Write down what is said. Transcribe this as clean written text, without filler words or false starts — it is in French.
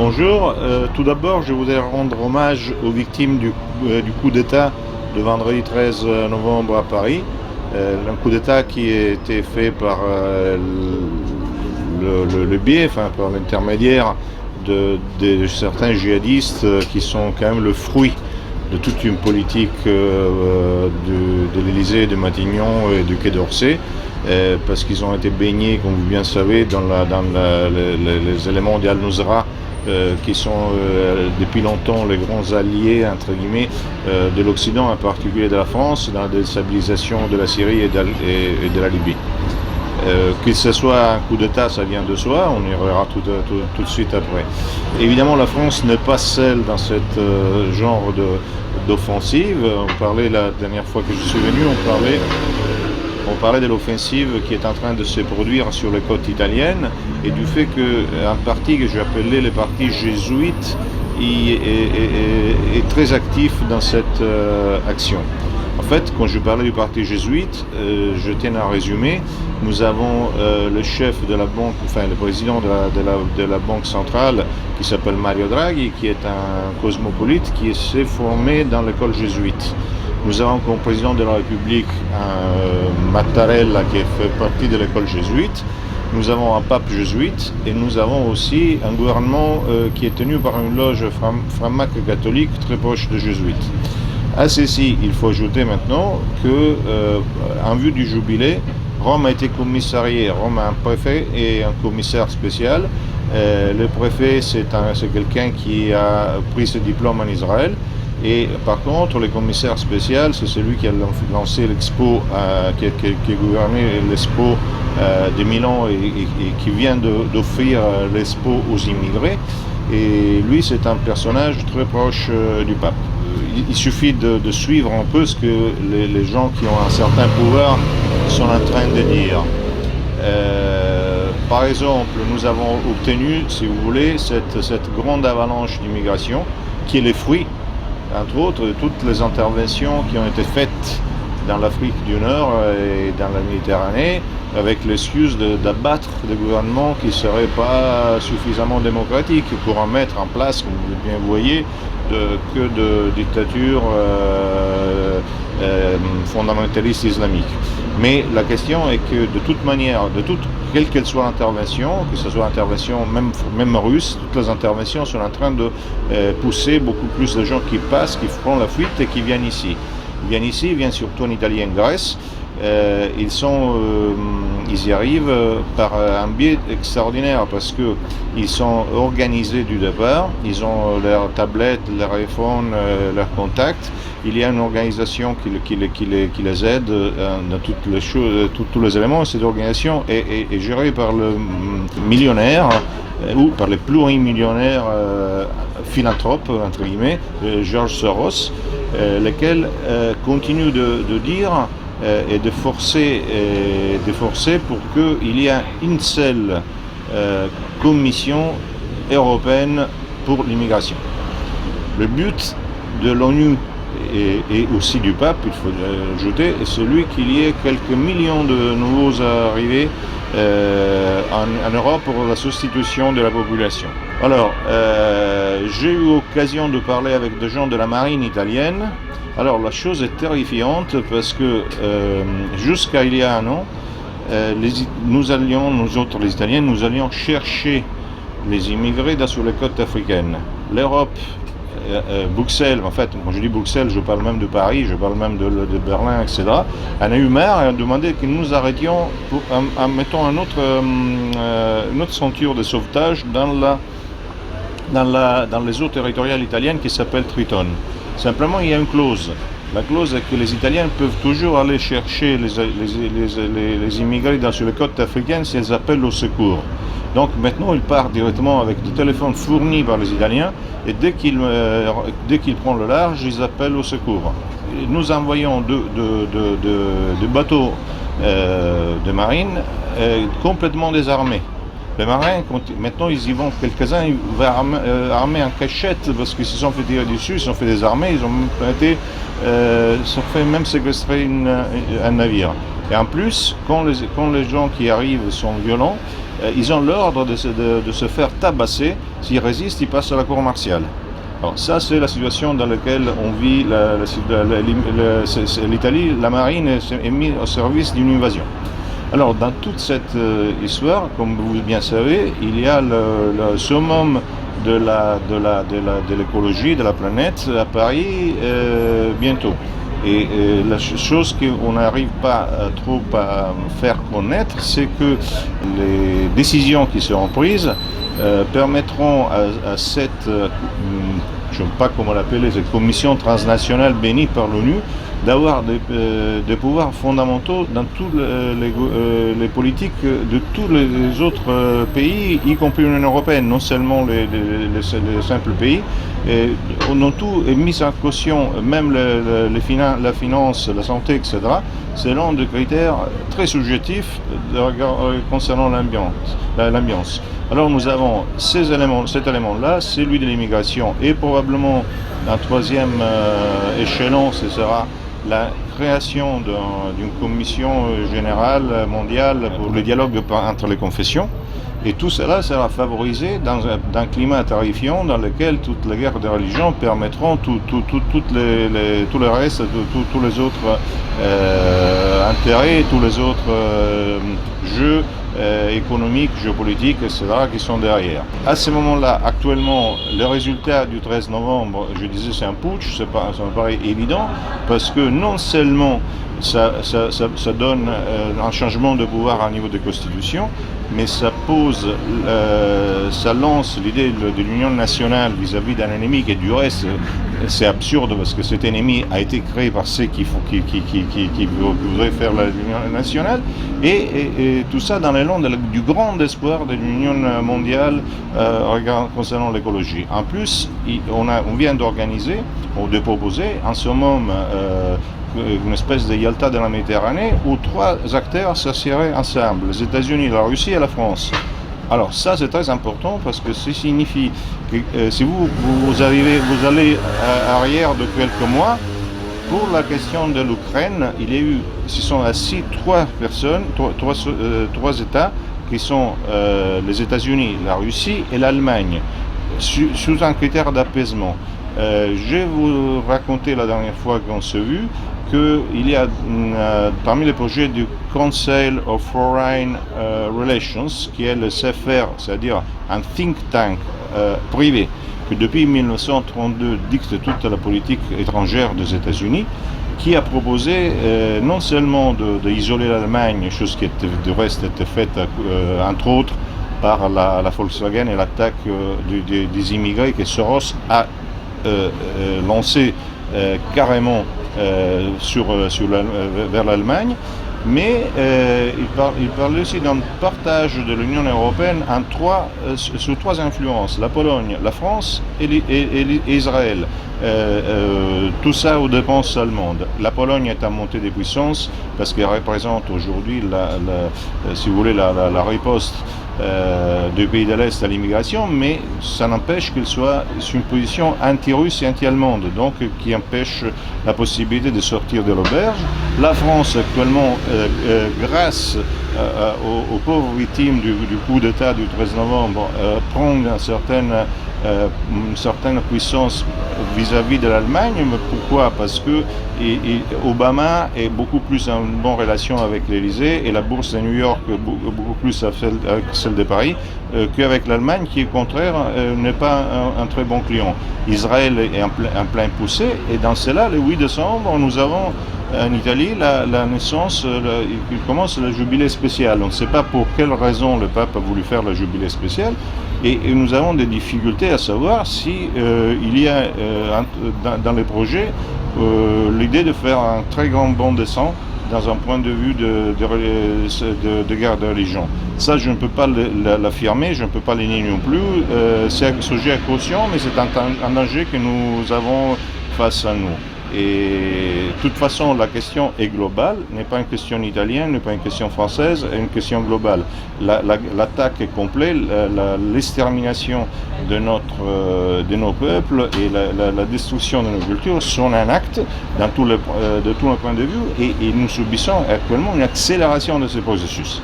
Bonjour, tout d'abord je voudrais rendre hommage aux victimes du coup d'État de vendredi 13 novembre à Paris. Un coup d'État qui a été fait par le biais, enfin par l'intermédiaire de certains djihadistes qui sont quand même le fruit de toute une politique de l'Élysée, de Matignon et du Quai d'Orsay. Parce qu'ils ont été baignés, comme vous bien savez, dans les éléments d'Al-Nusra, qui sont depuis longtemps les grands alliés, entre guillemets, de l'Occident, en particulier de la France, dans la déstabilisation de la Syrie et de la Libye. Que ce soit un coup d'État, ça vient de soi, on y reviendra tout de suite après. Évidemment, la France n'est pas seule dans ce genre d'offensive. On parlait la dernière fois que je suis venu, on parlait de l'offensive qui est en train de se produire sur les côtes italiennes et du fait qu'un parti que j'appelais le parti jésuite est très actif dans cette action. En fait, quand je parlais du parti jésuite, je tiens à résumer, nous avons le chef de la banque, enfin le président de la banque centrale qui s'appelle Mario Draghi, qui est un cosmopolite qui s'est formé dans l'école jésuite. Nous avons comme président de la République un Mattarella qui fait partie de l'école jésuite. Nous avons un pape jésuite et nous avons aussi un gouvernement qui est tenu par une loge franc-maçonne catholique très proche des jésuites. À ceci, il faut ajouter maintenant que, en vue du jubilé, Rome a été commissariée. Rome a un préfet et un commissaire spécial. Le préfet, c'est quelqu'un qui a pris ce diplôme en Israël. Et par contre, le commissaire spécial, c'est celui qui a lancé l'Expo, qui a gouverné l'Expo de Milan et qui vient d'offrir l'Expo aux immigrés. Et lui, c'est un personnage très proche du pape. Il suffit de suivre un peu ce que les gens qui ont un certain pouvoir sont en train de dire. Par exemple, nous avons obtenu, si vous voulez, cette grande avalanche d'immigration qui est le fruit, entre autres, de toutes les interventions qui ont été faites dans l'Afrique du Nord et dans la Méditerranée, avec l'excuse d'abattre des gouvernements qui ne seraient pas suffisamment démocratiques pour en mettre en place, comme vous bien voyez, que de dictatures fondamentalistes islamiques. Mais la question est que de toute manière, quelle qu'elle soit l'intervention, que ce soit l'intervention même russe, toutes les interventions sont en train de pousser beaucoup plus de gens qui passent, qui font la fuite et qui viennent ici. Ils viennent surtout en Italie et en Grèce. Ils y arrivent par un biais extraordinaire parce qu'ils sont organisés du départ, ils ont leurs tablettes, leurs iPhones, leurs contacts. Il y a une organisation qui les aide dans toutes les choses, tous les éléments. Cette organisation est gérée par le millionnaire ou par les plurimillionnaires philanthropes, entre guillemets, George Soros, lesquels continuent de dire et de forcer pour qu'il y ait une seule commission européenne pour l'immigration. Le but de l'ONU et aussi du pape, il faut ajouter, est celui qu'il y ait quelques millions de nouveaux arrivés en Europe pour la substitution de la population. Alors, j'ai eu l'occasion de parler avec des gens de la marine italienne. Alors la chose est terrifiante parce que jusqu'à il y a un an, nous autres les Italiens, nous allions chercher les immigrés sur les côtes africaines. L'Europe, Bruxelles, en fait, quand je dis Bruxelles, je parle même de Paris, je parle même de Berlin, etc. On a eu marre et a demandé que nous arrêtions en mettant une autre ceinture de sauvetage dans les eaux territoriales italiennes qui s'appelle Triton. Simplement, il y a une clause. La clause est que les Italiens peuvent toujours aller chercher les immigrés sur les côtes africaines si elles appellent au secours. Donc maintenant, ils partent directement avec des téléphones fournis par les Italiens et dès qu'ils prennent le large, ils appellent au secours. Nous envoyons deux bateaux de marine complètement désarmés. Les marins, maintenant ils y vont, quelques-uns, ils vont armés en cachette parce qu'ils se sont fait tirer dessus, ils se sont fait désarmer, ils ont fait même séquestrer un navire. Et en plus, quand les gens qui arrivent sont violents, ils ont l'ordre de se faire tabasser. S'ils résistent, ils passent à la cour martiale. Alors ça, c'est la situation dans laquelle on vit. L'Italie, la marine est mise au service d'une invasion. Alors, dans toute cette histoire, comme vous bien savez, il y a le summum de l'écologie, de la planète à Paris bientôt. Et la chose qu'on n'arrive pas trop à faire connaître, c'est que les décisions qui seront prises permettront à cette, je ne sais pas comment l'appeler, cette commission transnationale bénie par l'ONU, d'avoir des pouvoirs fondamentaux dans toutes les politiques de tous les autres pays, y compris l'Union européenne, non seulement les simples pays. Et on a tout est mis en caution, même la finance, la santé, etc., selon des critères très subjectifs concernant l'ambiance. Alors nous avons cet élément-là, celui de l'immigration, et probablement un troisième échelon, ce sera la création d'une commission générale mondiale pour le dialogue entre les confessions. Et tout cela sera favorisé dans un climat terrifiant dans lequel toutes les guerres de religion permettront tout le reste, tous les autres intérêts, tous les autres jeux économiques, géopolitiques, etc., qui sont derrière. À ce moment-là, actuellement, le résultat du 13 novembre, je disais, c'est un putsch, ça me paraît évident, parce que non seulement ça donne un changement de pouvoir à niveau de constitution, mais ça lance l'idée de l'union nationale vis-à-vis d'un ennemi qui, du reste, c'est absurde parce que cet ennemi a été créé par ceux qui voudraient faire l'union nationale, et tout ça dans l'élan du grand espoir de l'union mondiale concernant l'écologie. En plus, on vient d'organiser ou de proposer en ce moment une espèce de Yalta de la Méditerranée où trois acteurs s'assieraient ensemble, les États-Unis, la Russie et la France. Alors ça, c'est très important parce que ça signifie que si vous allez arrière de quelques mois, pour la question de l'Ukraine, se sont assis trois États qui sont les États-Unis, la Russie et l'Allemagne, sous un critère d'apaisement. Je vais vous raconter la dernière fois qu'on s'est vu qu'il y a parmi les projets du Council of Foreign Relations, qui est le CFR, c'est-à-dire un think tank privé, que depuis 1932 dicte toute la politique étrangère des États-Unis, qui a proposé non seulement d'isoler l'Allemagne, chose qui de reste était faite entre autres par la Volkswagen et l'attaque des immigrés que Soros a lancé carrément vers l'Allemagne, mais il parlait aussi d'un partage de l'Union européenne sous trois influences, la Pologne, la France et Israël. Tout ça aux dépenses allemandes. La Pologne est en montée des puissances parce qu'elle représente aujourd'hui, si vous voulez, la riposte du pays de l'Est à l'immigration, mais ça n'empêche qu'elle soit sur une position anti-russe et anti-allemande, donc qui empêche la possibilité de sortir de l'auberge. La France actuellement, grâce aux pauvres victimes du coup d'État du 13 novembre, prend une certaine puissance vis-à-vis de l'Allemagne. Mais pourquoi? Parce que Obama est beaucoup plus en bonne relation avec l'Élysée et la bourse de New York beaucoup plus avec celle de Paris qu'avec l'Allemagne, qui au contraire n'est pas un très bon client. Israël est en plein poussé, et dans cela, le 8 décembre, nous avons en Italie la naissance, il commence le jubilé spécial. On ne sait pas pour quelle raison le pape a voulu faire le jubilé spécial, et nous avons des difficultés à savoir si il y a dans les projets l'idée de faire un très grand bond de sang dans un point de vue de guerre de religion. Ça, je ne peux pas l'affirmer, je ne peux pas le nier non plus. C'est un sujet à caution, mais c'est un danger que nous avons face à nous. Et de toute façon, la question est globale, n'est pas une question italienne, n'est pas une question française, est une question globale. L'attaque est complète, l'extermination de nos peuples et la destruction de nos cultures sont un acte de tous les points de vue, et nous subissons actuellement une accélération de ce processus.